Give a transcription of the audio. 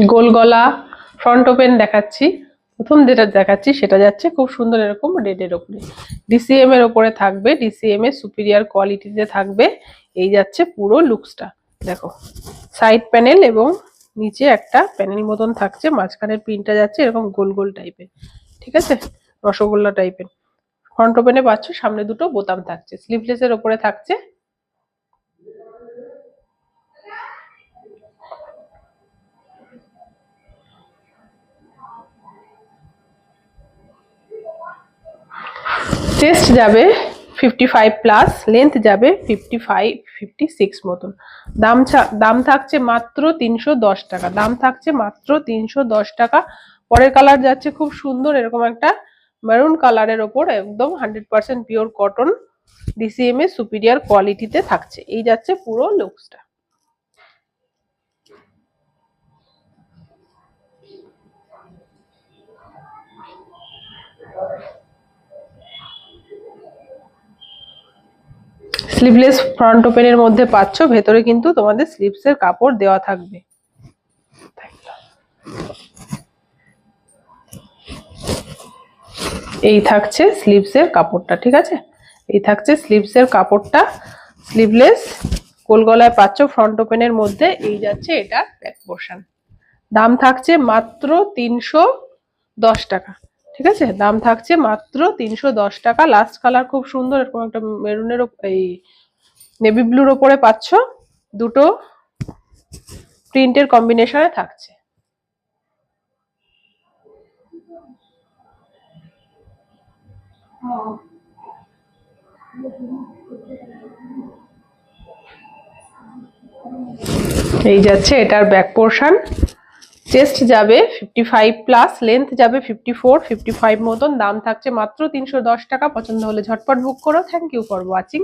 গোল গলা front open দেখাচ্ছি। প্রথম যেটা দেখাচ্ছি সেটা যাচ্ছে খুব সুন্দর এরকম রেডের ওপরে, ডিসিএম এর ওপরে থাকবে, ডিসিএম এর সুপিরিয়র কোয়ালিটিতে থাকবে। এই যাচ্ছে পুরো লুকসটা। দেখো সাইড প্যানেল এবং নিচে একটা প্যানেল মতন থাকছে, মাঝখানের প্রিন্টটা যাচ্ছে এরকম গোল গোল টাইপের, ঠিক আছে, রসগোল্লা টাইপের। ফ্রন্ট ওপেনে পাচ্ছ, সামনে দুটো বোতাম থাকছে, স্লিভলেস এর ওপরে থাকছে। চেস্ট যাবে 55 প্লাস, লেন্থ যাবে 55 56 মতন। দাম থাকছে মাত্র 310 টাকা, দাম থাকছে মাত্র 310 টাকা। পরের কালার যাচ্ছে খুব সুন্দর এরকম একটা মেরুন কালারের ওপর, একদম 100% পিওর কটন, ডিসিএম এর সুপিরিয়র কোয়ালিটিতে থাকছে। এই যাচ্ছে পুরো লুকসটা। স্লিভলেস ফ্রন্ট ওপেনের মধ্যে পাচ্ছ, ভেতরে কিন্তু তোমাদের স্লিভস এর কাপড় দেওয়া থাকবে। এই থাকছে স্লিভস এর কাপড়টা, ঠিক আছে, এই থাকছে স্লিভস এর কাপড়টা। স্লিভলেস গোল গলায় পাচ্ছ ফ্রন্ট ওপেনের মধ্যে। এই যাচ্ছে এটা ব্যাক পোর্শন। দাম থাকছে মাত্র 310 টাকা, ঠিক আছে, দাম থাকছে মাত্র 310 টাকা। লাস্ট কালার খুব সুন্দর এরকম একটা মেরুনের, এই নেভি ব্লুর ওপরে পাচ্ছ, দুটো প্রিন্টের কম্বিনেশনে থাকছে। এই যাচ্ছে এটার ব্যাক পোর্শন। চেস্ট যাবে 55 প্লাস, লেন্থ যাবে 54 55 মতন। দাম থাকছে মাত্র 310 টাকা। পছন্দ হলে ঝটপট বুক করো। Thank you for watching.